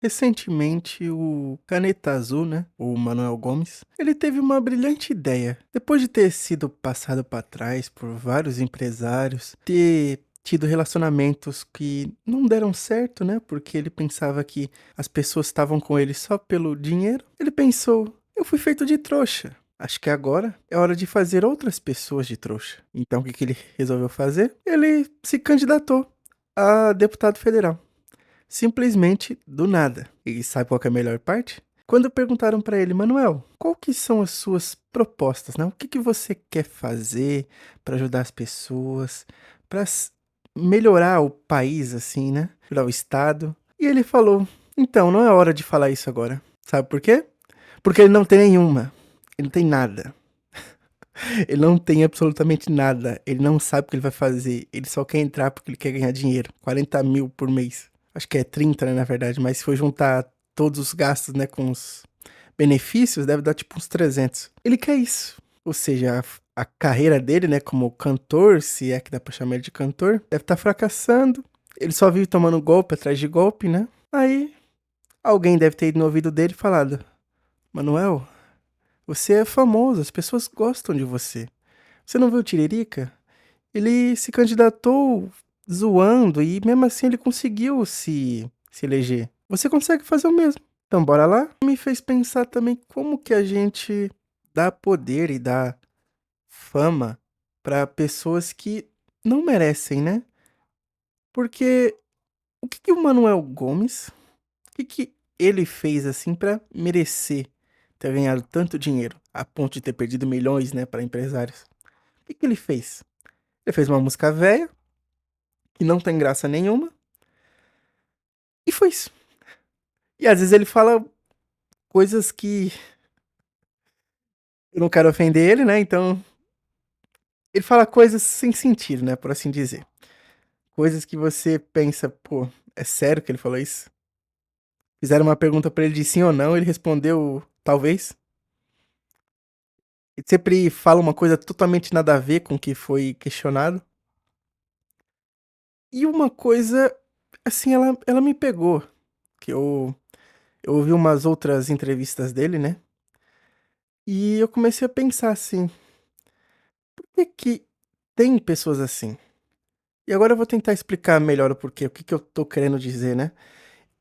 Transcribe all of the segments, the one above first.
Recentemente, o Caneta Azul, né, o Manuel Gomes, ele teve uma brilhante ideia. Depois de ter sido passado para trás por vários empresários, ter tido relacionamentos que não deram certo, né, porque ele pensava que as pessoas estavam com ele só pelo dinheiro, ele pensou: eu fui feito de trouxa. Acho que agora é hora de fazer outras pessoas de trouxa. Então, o que que ele resolveu fazer? Ele se candidatou a deputado federal. Simplesmente do nada. E sabe qual que é a melhor parte? Quando perguntaram pra ele: Manuel, qual que são as suas propostas, né? O que que você quer fazer pra ajudar as pessoas, pra melhorar o país, assim, né? Melhorar o estado. E ele falou: então, não é hora de falar isso agora. Sabe por quê? Porque ele não tem nenhuma. Ele não tem nada. Ele não tem absolutamente nada. Ele não sabe o que ele vai fazer. Ele só quer entrar porque ele quer ganhar dinheiro. 40 mil por mês. Acho que é 30, né, na verdade. Mas se for juntar todos os gastos, né, com os benefícios, deve dar tipo uns 300. Ele quer isso. Ou seja, a carreira dele, né, como cantor, se é que dá pra chamar ele de cantor, deve estar fracassando. Ele só vive tomando golpe atrás de golpe, né? Aí, alguém deve ter ido no ouvido dele e falado: Manuel, você é famoso, as pessoas gostam de você. Você não viu o Tiririca? Ele se candidatou zoando e mesmo assim ele conseguiu se eleger. Você consegue fazer o mesmo. Então bora lá? Me fez pensar também como que a gente dá poder e dá fama para pessoas que não merecem, né? Porque o que que o Manuel Gomes, o que que ele fez assim para merecer ter ganhado tanto dinheiro a ponto de ter perdido milhões, né, para empresários? O que que ele fez? Ele fez uma música velha, que não tem graça nenhuma, e foi isso. E às vezes ele fala coisas que eu não quero ofender ele, né? Então, ele fala coisas sem sentido, né? Por assim dizer. Coisas que você pensa, pô, é sério que ele falou isso? Fizeram uma pergunta pra ele de sim ou não, ele respondeu talvez. Ele sempre fala uma coisa totalmente nada a ver com o que foi questionado. E uma coisa, assim, ela me pegou. Que eu ouvi umas outras entrevistas dele, né? E eu comecei a pensar assim, por que que tem pessoas assim? E agora eu vou tentar explicar melhor o porquê, o que que eu tô querendo dizer, né?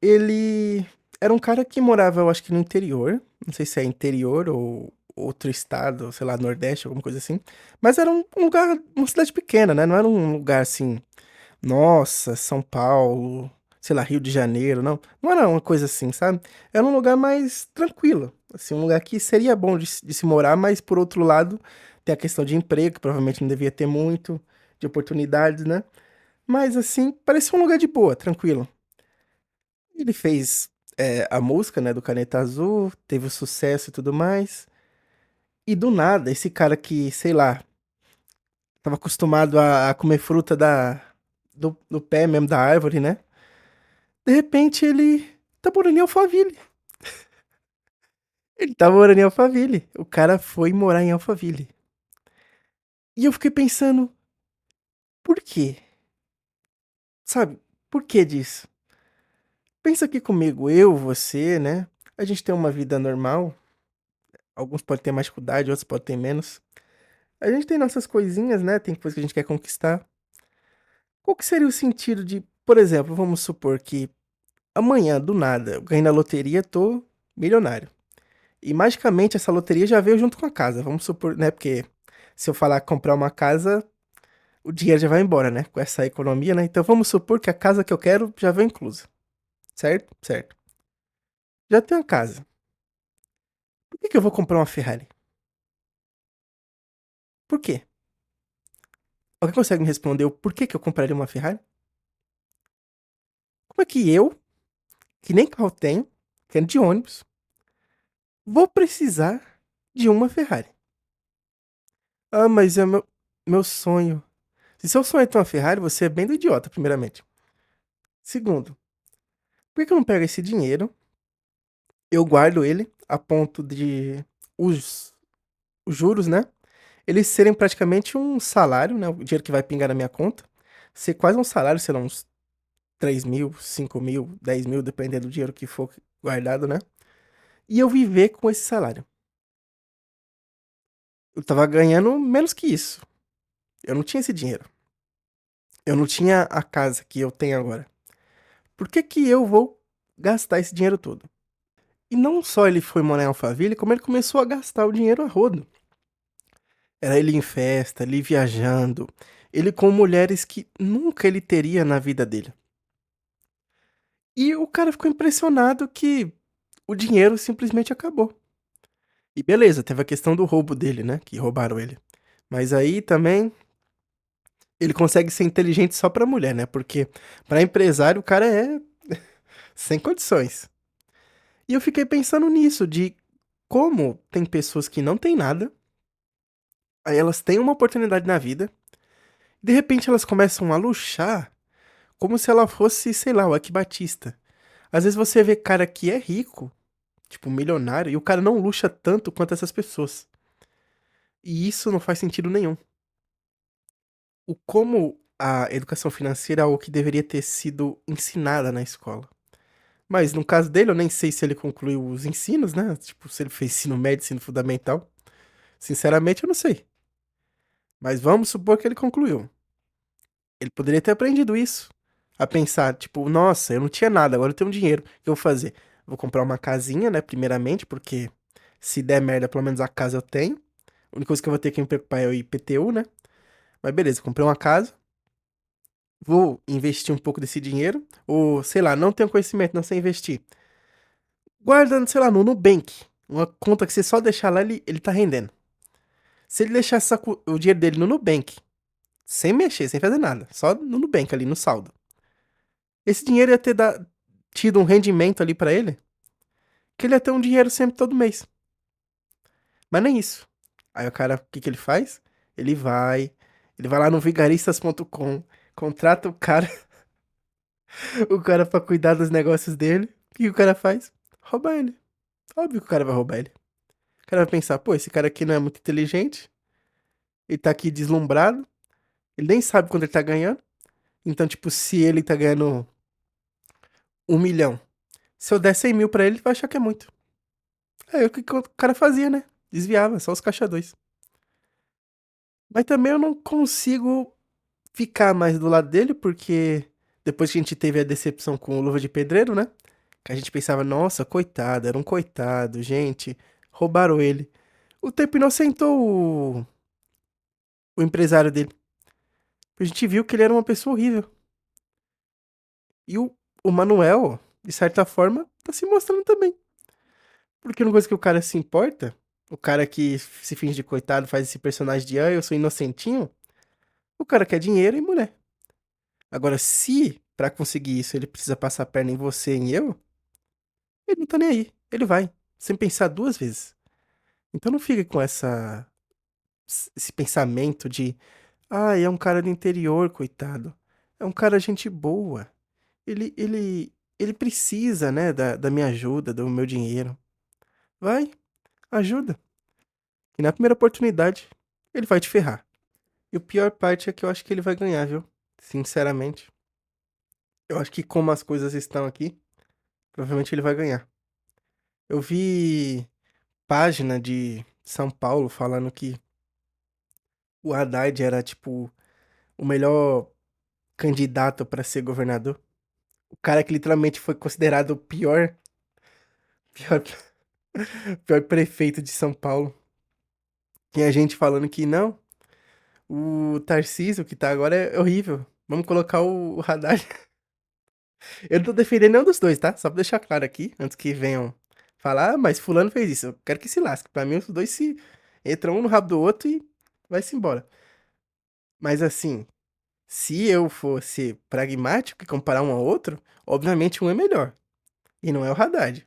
Ele era um cara que morava, eu acho que no interior, não sei se é interior ou outro estado, sei lá, Nordeste, alguma coisa assim. Mas era um lugar, uma cidade pequena, né? Não era um lugar assim, nossa, São Paulo, sei lá, Rio de Janeiro, não. Não era uma coisa assim, sabe? Era um lugar mais tranquilo, assim, um lugar que seria bom de se morar, mas por outro lado, tem a questão de emprego, que provavelmente não devia ter muito, de oportunidades, né? Mas assim, parecia um lugar de boa, tranquilo. Ele fez a música, né, do Caneta Azul, teve o sucesso e tudo mais. E do nada, esse cara que, sei lá, tava acostumado a comer fruta do pé mesmo da árvore, né? De repente ele tá morando em Alphaville. Ele tá morando em Alphaville. O cara foi morar em Alphaville. E eu fiquei pensando, por quê? Sabe, por que disso? Pensa aqui comigo, eu, você, né? A gente tem uma vida normal. Alguns podem ter mais dificuldade, outros podem ter menos. A gente tem nossas coisinhas, né? Tem coisas que a gente quer conquistar. Qual que seria o sentido de, por exemplo, vamos supor que amanhã, do nada, eu ganhei na loteria, tô milionário. E magicamente essa loteria já veio junto com a casa. Vamos supor, né? Porque se eu falar comprar uma casa, o dinheiro já vai embora, né? Com essa economia, né? Então vamos supor que a casa que eu quero já veio inclusa. Certo? Certo. Já tenho a casa. Por que que eu vou comprar uma Ferrari? Por quê? Alguém consegue me responder o porquê que eu compraria uma Ferrari? Como é que eu, que nem carro tenho, que ando de ônibus, vou precisar de uma Ferrari? Ah, mas é meu sonho. Se seu sonho é ter uma Ferrari, você é bem do idiota, primeiramente. Segundo, por que eu não pego esse dinheiro, eu guardo ele a ponto de os, os juros, né? Eles serem praticamente um salário, né? O dinheiro que vai pingar na minha conta. Ser quase um salário, sei lá, uns 3 mil, 5 mil, 10 mil, dependendo do dinheiro que for guardado, né? E eu viver com esse salário. Eu tava ganhando menos que isso. Eu não tinha esse dinheiro. Eu não tinha a casa que eu tenho agora. Por que que eu vou gastar esse dinheiro todo? E não só ele foi morar em Alphaville, como ele começou a gastar o dinheiro a rodo. Era ele em festa, ele viajando, ele com mulheres que nunca ele teria na vida dele. E o cara ficou impressionado que o dinheiro simplesmente acabou. E beleza, teve a questão do roubo dele, né? Que roubaram ele. Mas aí também ele consegue ser inteligente só pra mulher, né? Porque pra empresário o cara é sem condições. E eu fiquei pensando nisso, de como tem pessoas que não têm nada, aí elas têm uma oportunidade na vida, e de repente elas começam a luxar como se ela fosse, sei lá, o Eike Batista. Às vezes você vê cara que é rico, tipo milionário, e o cara não luxa tanto quanto essas pessoas. E isso não faz sentido nenhum. O como a educação financeira é algo que deveria ter sido ensinada na escola. Mas no caso dele, eu nem sei se ele concluiu os ensinos, né? Tipo, se ele fez ensino médio, ensino fundamental. Sinceramente, eu não sei. Mas vamos supor que ele concluiu. Ele poderia ter aprendido isso. A pensar, tipo, nossa, eu não tinha nada, agora eu tenho dinheiro. O que eu vou fazer? Vou comprar uma casinha, né? Primeiramente, porque se der merda, pelo menos a casa eu tenho. A única coisa que eu vou ter que me preocupar é o IPTU, né? Mas beleza, comprei uma casa. Vou investir um pouco desse dinheiro. Ou, sei lá, não tenho conhecimento, não sei investir. Guardando, sei lá, no Nubank. Uma conta que você só deixar lá, ele tá rendendo. Se ele deixar o dinheiro dele no Nubank, sem mexer, sem fazer nada, só no Nubank ali, no saldo. Esse dinheiro ia ter tido um rendimento ali pra ele, que ele ia ter um dinheiro sempre todo mês. Mas nem isso. Aí o cara, o que que ele faz? Ele vai, ele vai lá no vigaristas.com, contrata o cara, o cara pra cuidar dos negócios dele. O que que o cara faz? Rouba ele. Óbvio que o cara vai roubar ele. O cara vai pensar, pô, esse cara aqui não é muito inteligente, ele tá aqui deslumbrado, ele nem sabe quanto ele tá ganhando. Então, tipo, se ele tá ganhando 1 milhão, se eu der 100 mil pra ele, ele vai achar que é muito. É o que o cara fazia, né? Desviava, só os caixa dois. Mas também eu não consigo ficar mais do lado dele, porque depois que a gente teve a decepção com o Luva de Pedreiro, né? Que a gente pensava, nossa, coitado, era um coitado, gente, roubaram ele. O tempo inocentou o empresário dele. A gente viu que ele era uma pessoa horrível. E o Manuel, de certa forma, tá se mostrando também. Porque uma coisa que o cara se importa, o cara que se finge de coitado, faz esse personagem de, eu sou inocentinho, o cara quer dinheiro e mulher. Agora, se pra conseguir isso ele precisa passar a perna em você e em eu, ele não tá nem aí. Ele vai, sem pensar duas vezes. Então não fica com esse pensamento de, é um cara do interior, coitado. É um cara gente boa. Ele precisa, né, da minha ajuda, do meu dinheiro. Vai, ajuda. E na primeira oportunidade, ele vai te ferrar. E o pior parte é que eu acho que ele vai ganhar, viu? Sinceramente. Eu acho que como as coisas estão aqui, provavelmente ele vai ganhar. Eu vi página de São Paulo falando que o Haddad era, tipo, o melhor candidato pra ser governador. O cara que literalmente foi considerado o pior, pior prefeito de São Paulo. Tinha gente falando que não, o Tarcísio que tá agora é horrível. Vamos colocar o Haddad. Eu não tô defendendo nenhum dos dois, tá? Só pra deixar claro aqui, antes que venham falar, mas fulano fez isso. Eu quero que se lasque. Pra mim, os dois se entram um no rabo do outro e vai-se embora. Mas assim, se eu fosse pragmático e comparar um ao outro, obviamente um é melhor. E não é o Haddad.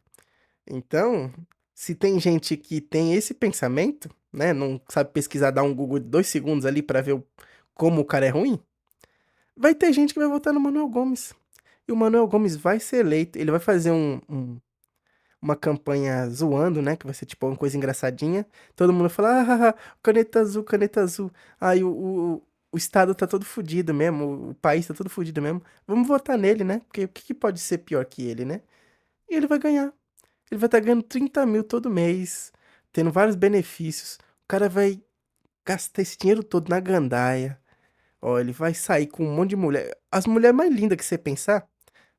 Então, se tem gente que tem esse pensamento, né? Não sabe pesquisar, dar um Google de 2 segundos ali pra ver como o cara é ruim, vai ter gente que vai votar no Manuel Gomes. E o Manuel Gomes vai ser eleito, ele vai fazer uma campanha zoando, né? Que vai ser tipo uma coisa engraçadinha. Todo mundo fala, caneta azul, caneta azul. Aí o o estado tá todo fudido mesmo, o país tá todo fudido mesmo. Vamos votar nele, né? Porque o que que pode ser pior que ele, né? E ele vai ganhar. Ele vai estar ganhando 30 mil todo mês, tendo vários benefícios. O cara vai gastar esse dinheiro todo na gandaia. Ó, ele vai sair com um monte de mulher. As mulheres mais lindas que você pensar,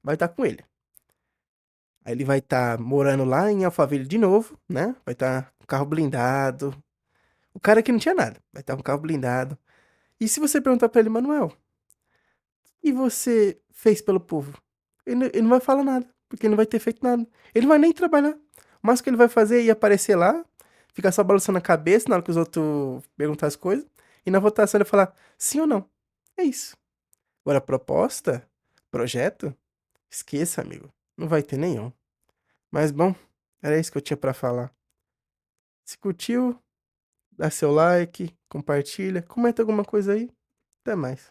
vai estar com ele. Aí ele vai estar morando lá em Alphaville de novo, né? Vai estar com carro blindado. O cara que não tinha nada, vai estar com carro blindado. E se você perguntar pra ele, Manuel, e você fez pelo povo? Ele não vai falar nada, porque ele não vai ter feito nada. Ele não vai nem trabalhar. O máximo que ele vai fazer é ir aparecer lá, ficar só balançando a cabeça na hora que os outros perguntar as coisas, e na votação ele falar sim ou não. É isso. Agora, proposta, projeto, esqueça, amigo. Não vai ter nenhum. Mas bom, era isso que eu tinha pra falar. Se curtiu, dá seu like, compartilha, comenta alguma coisa aí. Até mais.